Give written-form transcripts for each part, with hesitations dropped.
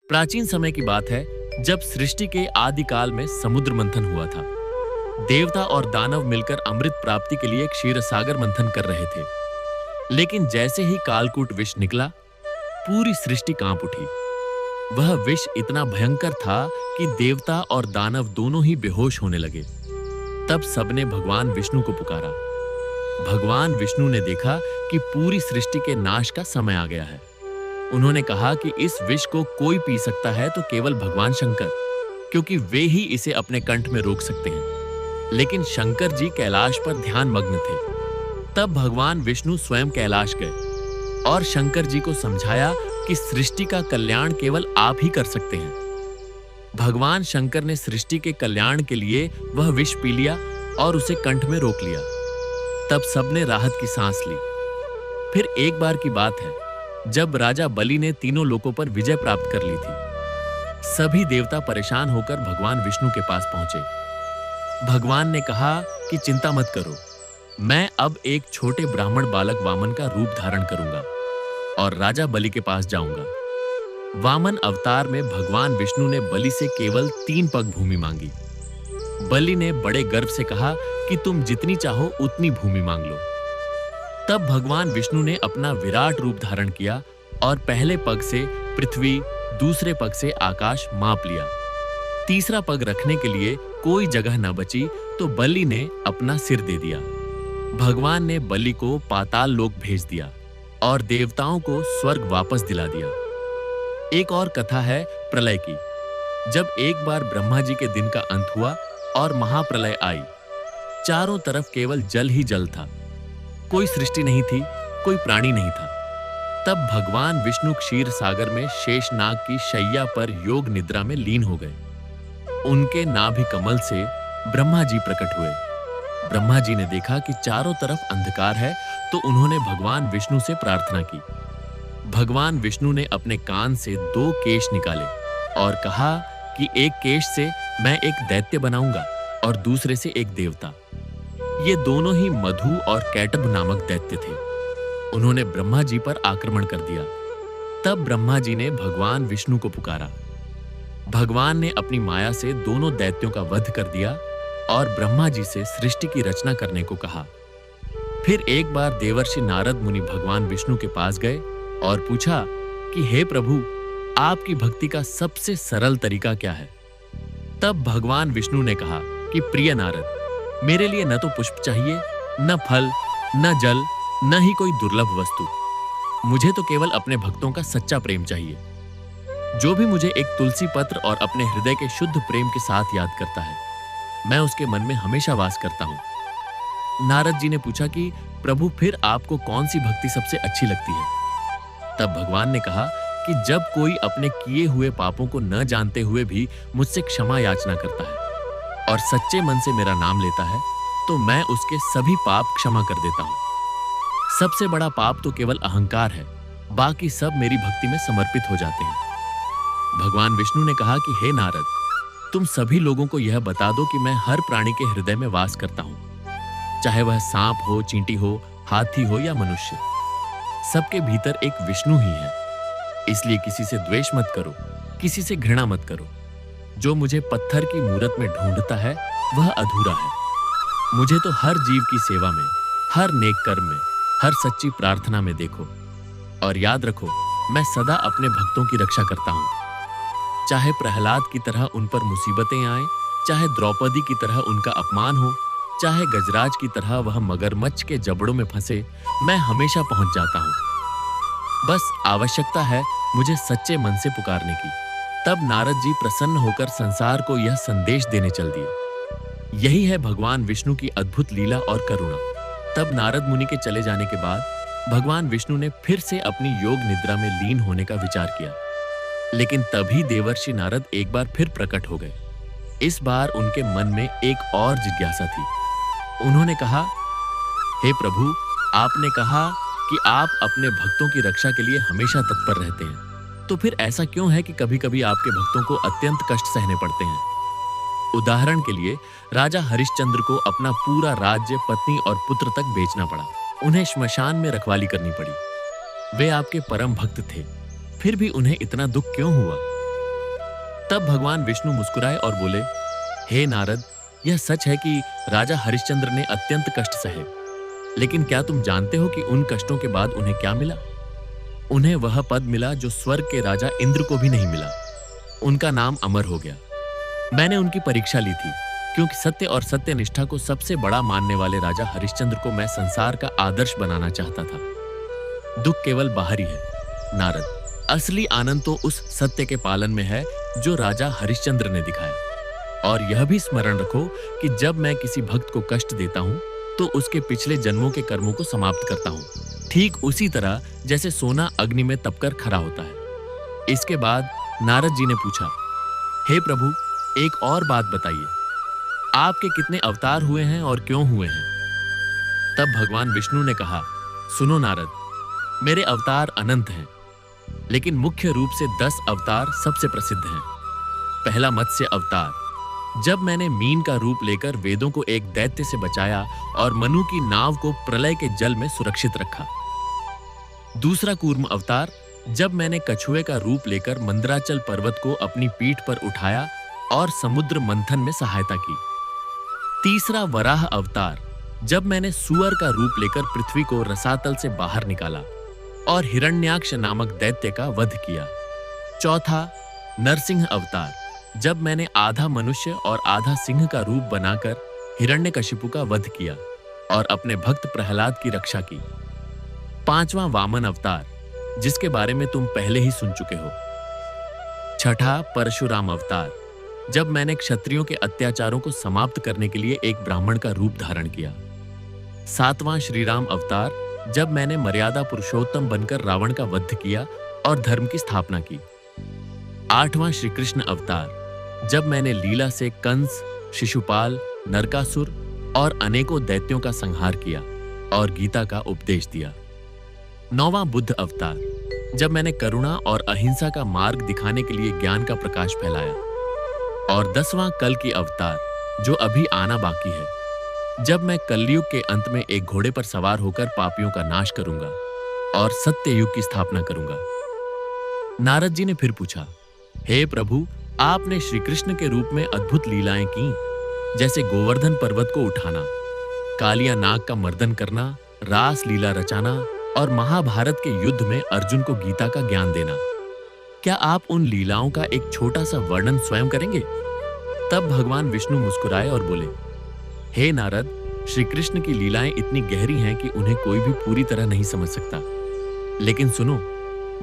प्राचीन समय की बात है जब सृष्टि के आदिकाल में समुद्र मंथन हुआ था। देवता और दानव मिलकर अमृत प्राप्ति के लिए क्षीर सागर मंथन कर रहे थे। लेकिन जैसे ही कालकूट विष निकला, पूरी सृष्टि कांप उठी। वह विष इतना भयंकर था कि देवता और दानव दोनों ही बेहोश होने लगे। तब सबने भगवान विष्णु को पुकारा। भगवान विष्णु ने देखा कि पूरी सृष्टि के नाश का समय आ गया है। उन्होंने कहा कि इस विष को कोई पी सकता है तो केवल भगवान शंकर, क्योंकि वे ही इसे अपने कंठ में रोक सकते हैं। लेकिन शंकर जी कैलाश पर ध्यान मग्न थे। तब भगवान विष्णु स्वयं कैलाश गए और शंकर जी को समझाया कि सृष्टि का कल्याण केवल आप ही कर सकते हैं। भगवान शंकर ने सृष्टि के कल्याण के लिए वह विष पी लिया और उसे कंठ में रोक लिया। तब सबने राहत की सांस ली। फिर एक बार की बात है जब राजा बलि ने तीनों लोकों पर विजय प्राप्त कर ली थी। सभी देवता परेशान होकर भगवान विष्णु के पास पहुंचे। भगवान ने कहा कि चिंता मत करो, मैं अब एक छोटे ब्राह्मण बालक वामन का रूप धारण करूंगा और राजा बलि के पास जाऊंगा। वामन अवतार में भगवान विष्णु ने बलि से केवल 3 पग भूमि मांगी। बलि ने बड़े गर्व से कहा कि तुम जितनी चाहो उतनी भूमि मांग लो। तब भगवान विष्णु ने अपना विराट रूप धारण किया और पहले पग से पृथ्वी, दूसरे पग से आकाश माप लिया। तीसरा पग रखने के लिए कोई जगह न बची तो बलि ने अपना सिर दे दिया। भगवान ने बलि को पाताल लोक भेज दिया और देवताओं को स्वर्ग वापस दिला दिया। एक और कथा है प्रलय की। जब एक बार ब्रह्मा जी के दिन का अंत हुआ और महाप्रलय आई, चारों तरफ केवल जल ही जल था। कोई सृष्टि नहीं थी, कोई प्राणी नहीं था। तब भगवान विष्णु क्षीर सागर में शेषनाग की शैया पर योग निद्रा में लीन हो गए। उनके नाभि कमल से ब्रह्मा जी प्रकट हुए। ब्रह्मा जी ने देखा कि चारों तरफ अंधकार है तो उन्होंने भगवान विष्णु से प्रार्थना की। भगवान विष्णु ने अपने कान से 2 केश निकाले और कहा कि एक केश से मैं एक दैत्य बनाऊंगा और दूसरे से एक देवता। ये दोनों ही मधु और कैटभ नामक दैत्य थे। उन्होंने ब्रह्मा जी पर आक्रमण कर दिया। तब ब्रह्मा जी ने भगवान विष्णु को पुकारा। भगवान ने अपनी माया से दोनों दैत्यों का वध कर दिया और ब्रह्मा जी से सृष्टि की रचना करने को कहा। फिर एक बार देवर्षि नारद मुनि भगवान विष्णु के पास गए और पूछा कि हे प्रभु, आपकी भक्ति का सबसे सरल तरीका क्या है? तब भगवान विष्णु ने कहा कि प्रिय नारद, मेरे लिए न तो पुष्प चाहिए, न फल, न जल, न ही कोई दुर्लभ वस्तु। मुझे तो केवल अपने भक्तों का सच्चा प्रेम चाहिए। जो भी मुझे एक तुलसी पत्र और अपने हृदय के शुद्ध प्रेम के साथ याद करता है, मैं उसके मन में हमेशा वास करता हूं। नारद जी ने पूछा कि प्रभु, फिर आपको कौन सी भक्ति सबसे अच्छी लगती है? तब भगवान ने कहा कि जब कोई अपने किए हुए पापों को न जानते हुए भी मुझसे क्षमा याचना करता है और सच्चे मन से मेरा नाम लेता है, तो मैं उसके सभी पाप क्षमा कर देता हूं। सबसे बड़ा पाप तो केवल अहंकार है, बाकी सब मेरी भक्ति में समर्पित हो जाते हैं। भगवान विष्णु ने कहा कि हे नारद, तुम सभी लोगों को यह बता दो कि मैं हर प्राणी के हृदय में वास करता हूं, चाहे वह सांप हो, चींटी हो, हाथी हो या मनुष्य। सबके भीतर एक विष्णु ही है। इसलिए किसी से द्वेष मत करो, किसी से घृणा मत करो। जो मुझे पत्थर की मूरत में ढूंढता है वह अधूरा है। मुझे तो हर जीव की सेवा में, हर नेक कर्म में, हर सच्ची प्रार्थना में देखो और याद रखो, मैं सदा अपने भक्तों की रक्षा करता हूं। चाहे प्रहलाद की तरह उन पर मुसीबतें आए, चाहे द्रौपदी की तरह उनका अपमान हो, चाहे गजराज की तरह वह मगरमच्छ के जबड़ों में फंसे, मैं हमेशा पहुंच जाता हूं। बस आवश्यकता है मुझे सच्चे मन से पुकारने की। तब नारद जी प्रसन्न होकर संसार को यह संदेश देने चल दिए। यही है भगवान विष्णु की अद्भुत लीला और करुणा। तब नारद मुनि के चले जाने के बाद भगवान विष्णु ने फिर से अपनी योग निद्रा में लीन होने का विचार किया। लेकिन तभी देवर्षि नारद एक बार फिर प्रकट हो गए। इस बार उनके मन में एक और जिज्ञासा थी। उन्होंने कहा, हे प्रभु, आपने कहा कि आप अपने भक्तों की रक्षा के लिए हमेशा तत्पर रहते हैं, तो फिर ऐसा क्यों है कि कभी-कभी आपके भक्तों को अत्यंत कष्ट सहने पड़ते हैं? उदाहरण के लिए राजा हरिश्चंद्र को अपना पूरा राज्य, पत्नी और पुत्र तक बेचना पड़ा। उन्हें श्मशान में रखवाली करनी पड़ी। वे आपके परम भक्त थे, फिर भी उन्हें इतना दुख क्यों हुआ? तब भगवान विष्णु मुस्कुराए और बोले, हे नारद, यह सच है कि राजा हरिश्चंद्र ने अत्यंत कष्ट सहे, लेकिन क्या तुम जानते हो कि उन कष्टों के बाद उन्हें क्या मिला? उन्हें वह पद मिला जो स्वर्ग के राजा इंद्र को भी नहीं मिला। उनका नाम अमर हो गया। मैंने उनकी परीक्षा ली थी, क्योंकि सत्य और सत्यनिष्ठा को सबसे बड़ा मानने वाले राजा हरिश्चंद्र को मैं संसार का आदर्श बनाना चाहता था। दुख केवल बाहरी है नारद, असली आनंद तो उस सत्य के पालन में है जो राजा हरिश्चंद्र ने दिखाया। और यह भी स्मरण रखो कि जब मैं किसी भक्त को कष्ट देता हूं तो उसके पिछले जन्मों के कर्मों को समाप्त करता हूं, ठीक उसी तरह जैसे सोना अग्नि में तपकर खरा होता है। इसके बाद नारद जी ने पूछा, हे प्रभु, एक और बात बताइए, आपके कितने अवतार हुए हैं और क्यों हुए हैं? तब भगवान विष्णु ने कहा, सुनो नारद, मेरे अवतार अनंत हैं, लेकिन मुख्य रूप से 10 अवतार सबसे प्रसिद्ध हैं। पहला मत्स्य अवतार, जब मैंने मीन का रूप लेकर वेदों को एक दैत्य से बचाया और मनु की नाव को प्रलय के जल में सुरक्षित रखा। दूसरा कूर्म अवतार, जब मैंने कछुए का रूप लेकर मंदराचल पर्वत को अपनी पीठ पर उठाया और समुद्र मंथन में सहायता की। तीसरा वराह अवतार, जब मैंने सुअर का रूप लेकर पृथ्वी को रसातल से बाहर निकाला और हिरण्याक्ष नामक दैत्य का वध किया। चौथा नरसिंह अवतार, जब मैंने आधा मनुष्य और आधा सिंह का रूप बनाकर हिरण्यकशिपु का वध किया और अपने भक्त प्रहलाद की रक्षा की। पांचवां वामन अवतार, जिसके बारे में तुम पहले ही सुन चुके हो। छठा परशुराम अवतार, जब मैंने क्षत्रियों के अत्याचारों को समाप्त करने के लिए एक ब्राह्मण का रूप धारण किया। सातवां श्रीराम अवतार, जब मैंने मर्यादा पुरुषोत्तम बनकर रावण का वध किया और धर्म की स्थापना की। आठवां श्री कृष्ण अवतार, जब मैंने लीला से कंस, शिशुपाल, नरकासुर और अनेकों दैत्यों का संहार किया और गीता का उपदेश दिया। नौवां बुद्ध अवतार, जब मैंने करुणा और अहिंसा का मार्ग दिखाने के लिए ज्ञान का प्रकाश फैलाया। और 10वां कल की अवतार, जो अभी आना बाकी है, जब मैं कलयुग के अंत में एक घोड़े पर सवार होकर पापियों का नाश करूंगा और सत्य युग की स्थापना करूंगा। नारद जी ने फिर पूछा, हे प्रभु, आपने श्री कृष्ण के रूप में अद्भुत लीलाएं की, जैसे गोवर्धन पर्वत को उठाना, कालिया नाग का मर्दन करना, रास लीला रचाना और महाभारत के युद्ध में अर्जुन को गीता का ज्ञान देना। क्या आप उन लीलाओं का एक छोटा सा वर्णन स्वयं करेंगे? तब भगवान विष्णु मुस्कुराए और बोले, हे नारद, श्री कृष्ण की लीलाएं इतनी गहरी हैं कि उन्हें कोई भी पूरी तरह नहीं समझ सकता। लेकिन सुनो,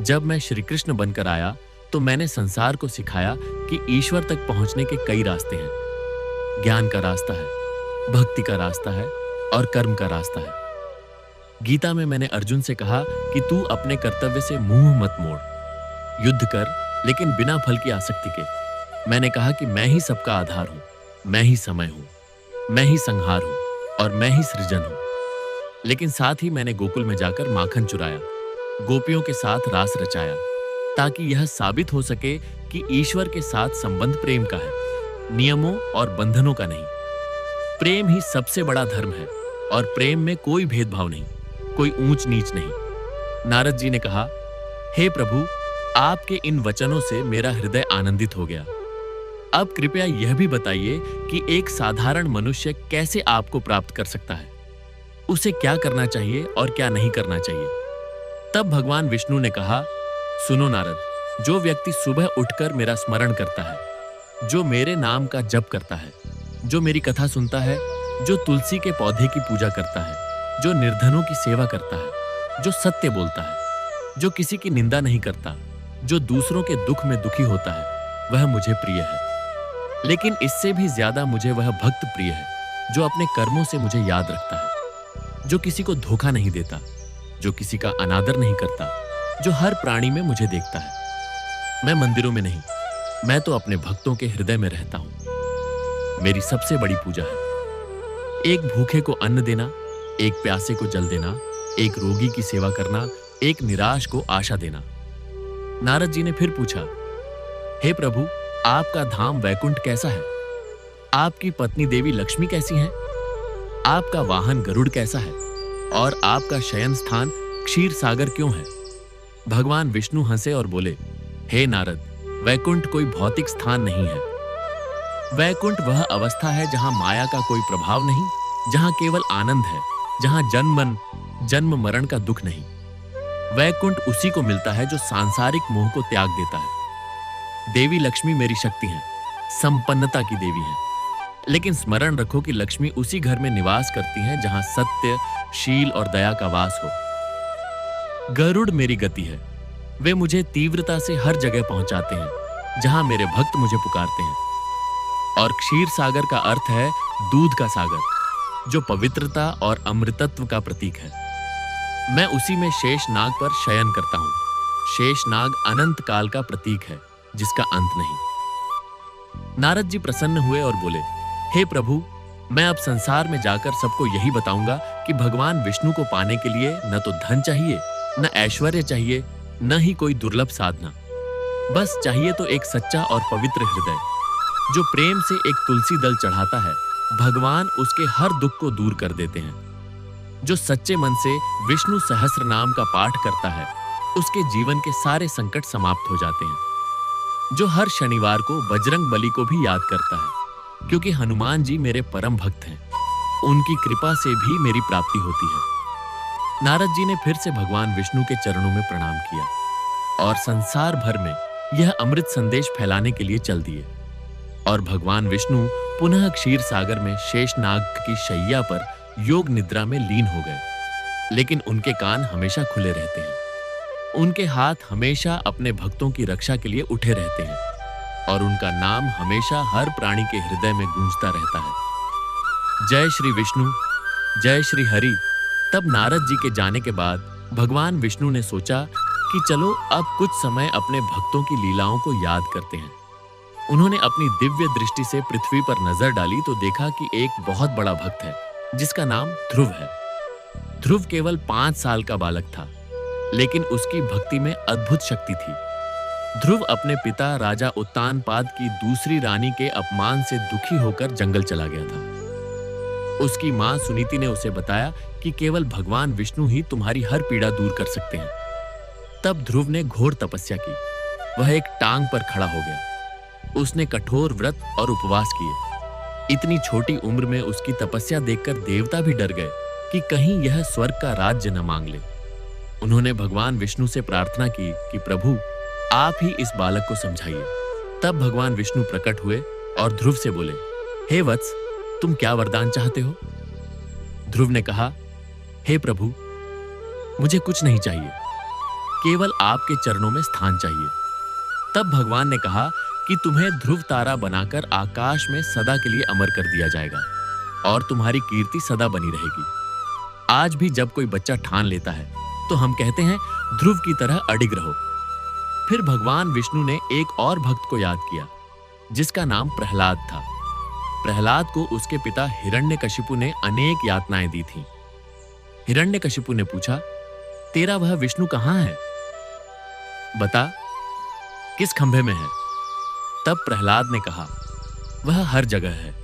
जब मैं श्री कृष्ण बनकर आया तो मैंने संसार को सिखाया कि ईश्वर तक पहुंचने के कई रास्ते हैं। ज्ञान का रास्ता है, भक्ति का रास्ता है और कर्म का रास्ता है। गीता में मैंने अर्जुन से कहा कि तू अपने कर्तव्य से मुंह मत मोड़, युद्ध कर, लेकिन बिना फल की आसक्ति के। मैंने कहा कि मैं ही सबका आधार हूं, मैं ही समय हूं, मैं ही संहार हूं और मैं ही सृजन हूं। लेकिन साथ ही मैंने गोकुल में जाकर माखन चुराया, गोपियों के साथ रास रचाया, ताकि यह साबित हो सके कि ईश्वर के साथ संबंध प्रेम का है, नियमों और बंधनों का नहीं। प्रेम ही सबसे बड़ा धर्म है और प्रेम में कोई भेदभाव नहीं, कोई ऊंच नीच नहीं। नारद जी ने कहा, हे प्रभु, आपके इन वचनों से मेरा हृदय आनंदित हो गया। अब कृपया यह भी बताइए कि एक साधारण मनुष्य कैसे आपको प्राप्त कर सकता है, उसे क्या करना चाहिए और क्या नहीं करना चाहिए। तब भगवान विष्णु ने कहा, सुनो नारद, जो व्यक्ति सुबह उठकर मेरा स्मरण करता है, जो मेरे नाम का जप करता है, जो मेरी कथा सुनता है, जो तुलसी के पौधे की पूजा करता है, जो निर्धनों की सेवा करता है, जो सत्य बोलता है, जो किसी की निंदा नहीं करता, जो दूसरों के दुख में दुखी होता है, वह मुझे प्रिय है। लेकिन इससे भी ज्यादा मुझे वह भक्त प्रिय है जो अपने कर्मों से मुझे याद रखता है, जो किसी को धोखा नहीं देता, जो किसी का अनादर नहीं करता, जो हर प्राणी में मुझे देखता है। मैं मंदिरों में नहीं, मैं तो अपने भक्तों के हृदय में रहता हूं। मेरी सबसे बड़ी पूजा है एक भूखे को अन्न देना, एक प्यासे को जल देना, एक रोगी की सेवा करना, एक निराश को आशा देना। नारद जी ने फिर पूछा, हे प्रभु, आपका धाम वैकुंठ कैसा है? आपकी पत्नी देवी लक्ष्मी कैसी है? आपका वाहन गरुड़ कैसा है? और आपका शयन स्थान क्षीर सागर क्यों है? भगवान विष्णु हंसे और बोले, हे नारद, वैकुंठ कोई भौतिक स्थान नहीं है। वैकुंठ वह अवस्था है जहां माया का कोई प्रभाव नहीं, जहां केवल आनंद है, जहां जन्म मरण का दुख नहीं। वैकुंठ उसी को मिलता है जो सांसारिक मोह को त्याग देता है। देवी लक्ष्मी मेरी शक्ति है, संपन्नता की देवी है। लेकिन स्मरण रखो कि लक्ष्मी उसी घर में निवास करती हैं जहां सत्य, शील और दया का वास हो। गरुड़ मेरी गति है, वे मुझे तीव्रता से हर जगह पहुंचाते हैं जहां मेरे भक्त मुझे पुकारते हैं। और क्षीर सागर का अर्थ है दूध का सागर, जो पवित्रता और अमृतत्व का प्रतीक है। मैं उसी में शेष नाग पर शयन करता हूं। शेष नाग अनंत काल का प्रतीक है, जिसका अंत नहीं। नारद जी प्रसन्न हुए और बोले, हे प्रभु, मैं अब संसार में जाकर सबको यही बताऊंगा कि भगवान विष्णु को पाने के लिए न तो धन चाहिए, न ऐश्वर्य चाहिए, न ही कोई दुर्लभ साधना। बस चाहिए तो एक सच्चा और पवित्र हृदय, जो प्रेम से एक तुलसी दल चढ़ाता है। भगवान उसके हर दुख को दूर कर देते हैं। जो सच्चे मन से विष्णु सहस्त्र नाम का पाठ करता है, उसके जीवन के सारे संकट समाप्त हो जाते हैं। जो हर शनिवार को बजरंग बली को भी याद करता है, क्योंकि हनुमान जी मेरे परम भक्त हैं, उनकी कृपा से भी मेरी प्राप्ति होती है। नारद जी ने फिर से भगवान विष्णु के चरणों में प्रणाम किया और संसार भर में यह अमृत संदेश फैलाने के लिए चल दिए। और भगवान विष्णु पुनः क्षीर सागर में शेषनाग की शैया पर योग निद्रा में लीन हो गए। लेकिन उनके कान हमेशा खुले रहते हैं, उनके हाथ हमेशा अपने भक्तों की रक्षा के लिए उठे रहते हैं, और उनका नाम हमेशा हर प्राणी के हृदय में गूंजता रहता है। जय श्री विष्णु, जय श्री हरि। तब नारद जी के जाने के बाद भगवान विष्णु ने सोचा कि चलो अब कुछ समय अपने भक्तों की लीलाओं को याद करते हैं। उन्होंने अपनी दिव्य दृष्टि से पृथ्वी पर नजर डाली तो देखा कि एक बहुत बड़ा भक्त है, जिसका नाम ध्रुव है। ध्रुव केवल 5 साल का बालक था, लेकिन उसकी भक्ति में अद्भुत शक्ति थी। ध्रुव अपने पिता राजा उत्तानपाद की दूसरी रानी के अपमान से दुखी होकर जंगल चला गया था। उसकी मां सुनीति ने उसे बताया कि केवल भगवान विष्णु ही तुम्हारी हर पीड़ा दूर कर सकते हैं। तब ध्रुव ने घोर तपस्या की। वह एक टांग पर खड़ा हो गया। उसने कठोर व्रत और उपवास किए। इतनी छोटी उम्र में उसकी तपस्या देखकर देवता भी डर गए कि कहीं यह स्वर्ग का राज्य न मांग ले। उन्होंने भगवान विष्णु से प्रार्थना की कि प्रभु, आप ही इस बालक को समझाइए। तब भगवान विष्णु प्रकट हुए और ध्रुव से बोले, हे वत्स, तुम क्या वरदान चाहते हो? ध्रुव ने कहा, हे प्रभु, मुझे कुछ नहीं चाहिए, केवल आपके चरणों में स्थान चाहिए। तब भगवान ने कहा कि तुम्हें ध्रुव तारा बनाकर आकाश में सदा के लिए अमर कर दिया जाएगा और तुम्हारी कीर्ति सदा बनी रहेगी। आज भी जब कोई बच्चा ठान लेता है तो हम कहते हैं, ध्रुव की तरह अडिग रहो। फिर भगवान विष्णु ने एक और भक्त को याद किया, जिसका नाम प्रहलाद था। प्रहलाद को उसके पिता हिरण्यकशिपु ने अनेक यातनाएं दी थीं। हिरण्यकशिपु ने पूछा, तेरा वह विष्णु कहां है? बता, किस खंभे में है? तब प्रहलाद ने कहा, वह हर जगह है,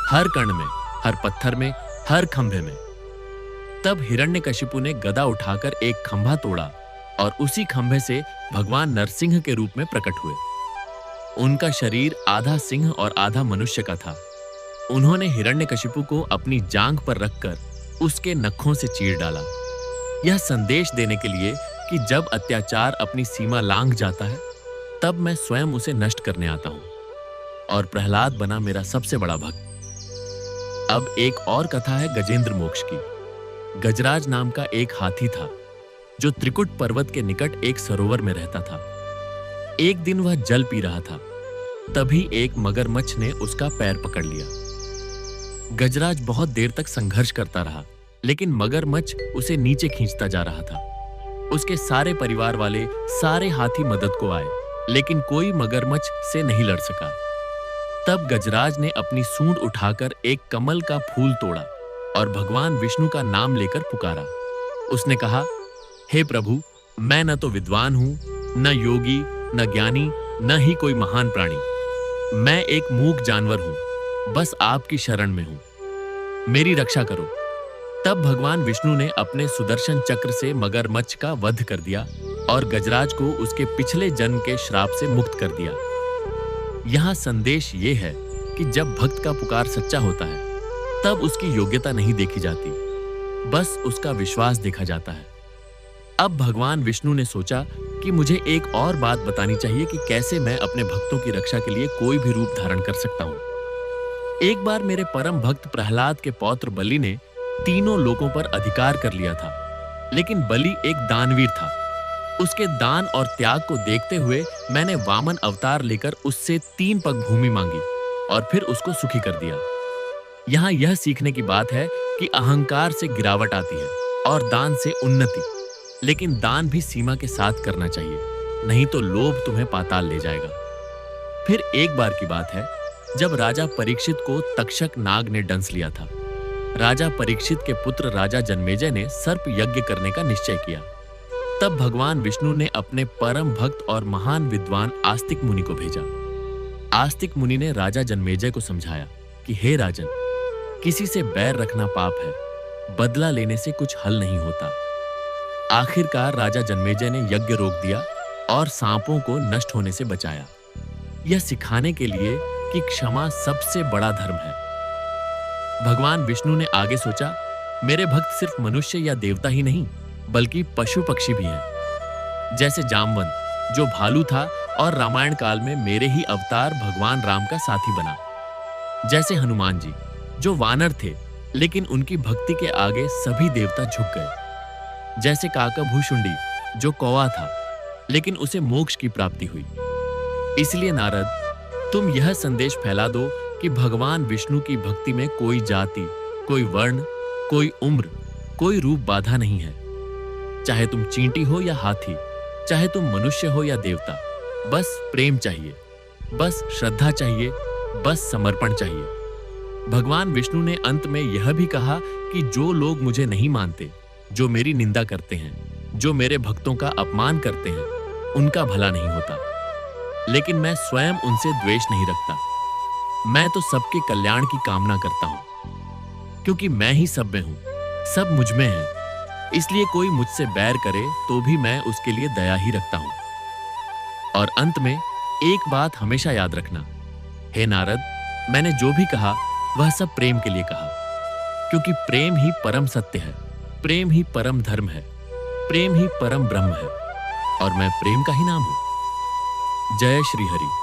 हर कण में, हर पत्थर में, हर खंभे में। तब हिरण्यकशिपु ने गदा उठाकर एक खंभा तोड़ा और उसी खंभे से भगवान नरसिंह के रूप में प्रकट हुए। उनका शरीर आधा सिंह और आधा मनुष्य का था। उन्होंने हिरण्यकशिपु को अपनी जांघ पर रखकर उसके नखों से चीर डाला, यह संदेश देने के लिए कि जब अत्याचार अपनी सीमा लांघ जाता है, तब मैं स्वयं उसे नष्ट करने आता हूं। और प्रहलाद बना मेरा सबसे बड़ा भक्त। अब एक और कथा है गजेंद्र मोक्ष की। गजराज नाम का एक हाथी था, जो त्रिकुट पर्वत के निकट एक सरोवर में रहता था। एक दिन वह जल पी रहा था, तभी एक मगरमच्छ ने उसका पैर पकड़ लिया। गजराज बहुत देर तक संघर्ष करता रहा, लेकिन मगरमच्छ उसे नीचे खींचता जा रहा था। उसके सारे परिवार वाले, सारे हाथी मदद को आए, लेकिन कोई मगरमच्छ से नहीं लड़ सका। तब गजराज ने अपनी सूंड उठाकर एक कमल का फूल तोड़ा और भगवान विष्णु का नाम लेकर पुकारा। उसने कहा, हे प्रभु, मैं न तो विद्वान हूं, न योगी, न ज्ञानी, न ही कोई महान प्राणी। मैं एक मूक जानवर हूं, बस आपकी शरण में हूं, मेरी रक्षा करो। तब भगवान विष्णु ने अपने सुदर्शन चक्र से मगरमच्छ का वध कर दिया और गजराज को उसके पिछले जन्म के श्राप से मुक्त कर दिया। यहाँ संदेश ये है कि जब भक्त का पुकार सच्चा होता है तब उसकी योग्यता नहीं देखी जाती, बस उसका विश्वास देखा जाता है। अब भगवान विष्णु ने सोचा कि मुझे एक और बात बतानी चाहिए कि कैसे मैं अपने भक्तों की रक्षा के लिए कोई भी रूप धारण कर सकता हूं। एक बार मेरे परम भक्त प्रहलाद के पौत्र बलि ने तीनों लोकों पर अधिकार कर लिया था, लेकिन बलि एक दानवीर था। उसके दान और त्याग को देखते हुए मैंने वामन अवतार लेकर उससे 3 पग भूमि मांगी और फिर उसको सुखी कर दिया। यहाँ यह सीखने की बात है कि अहंकार से गिरावट आती है और दान से उन्नति, लेकिन दान भी सीमा के साथ करना चाहिए, नहीं तो लोभ तुम्हें पाताल ले जाएगा। फिर एक बार की बात है जब राजा परीक्षित को तक्षक नाग ने डंस लिया था। राजा परीक्षित के पुत्र राजा जन्मेजय ने सर्प यज्ञ करने का निश्चय किया। तब भगवान विष्णु ने अपने परम भक्त और महान विद्वान आस्तिक मुनि को भेजा। आस्तिक मुनि ने राजा जन्मेजय को समझाया कि हे राजन, किसी से बैर रखना पाप है, बदला लेने से कुछ हल नहीं होता। आखिरकार राजा जन्मेजय ने यज्ञ रोक दिया और सांपों को नष्ट होने से बचाया, यह सिखाने के लिए कि क्षमा सबसे बड़ा धर्म है। भगवान विष्णु ने आगे सोचा, मेरे भक्त सिर्फ मनुष्य या देवता ही नहीं बल्कि पशु पक्षी भी हैं। जैसे जामवंत जो भालू था और रामायण काल में मेरे ही अवतार भगवान राम का साथी बना। जैसे हनुमान जी जो वानर थे लेकिन उनकी भक्ति के आगे सभी देवता झुक गए। जैसे काकाभूषुंडी जो कौवा था लेकिन उसे मोक्ष की प्राप्ति हुई। इसलिए नारद, तुम यह संदेश फैला दो कि भगवान विष्णु की भक्ति में कोई जाति, कोई वर्ण, कोई उम्र, कोई रूप बाधा नहीं है। चाहे तुम चींटी हो या हाथी, चाहे तुम मनुष्य हो या देवता, बस प्रेम चाहिए, बस श्रद्धा चाहिए, बस समर्पण चाहिए। भगवान विष्णु ने अंत में यह भी कहा कि जो लोग मुझे नहीं मानते, जो मेरी निंदा करते हैं, जो मेरे भक्तों का अपमान करते हैं, उनका भला नहीं होता। लेकिन मैं स्वयं उनसे द्वेष नहीं रखता। मैं तो सबके कल्याण की कामना करता हूं, क्योंकि मैं ही सब में हूं, सब मुझ में है। इसलिए कोई मुझसे बैर करे तो भी मैं उसके लिए दया ही रखता हूं। और अंत में एक बात हमेशा याद रखना, हे नारद, मैंने जो भी कहा वह सब प्रेम के लिए कहा, क्योंकि प्रेम ही परम सत्य है, प्रेम ही परम धर्म है, प्रेम ही परम ब्रह्म है और मैं प्रेम का ही नाम हूं। जय श्री हरि।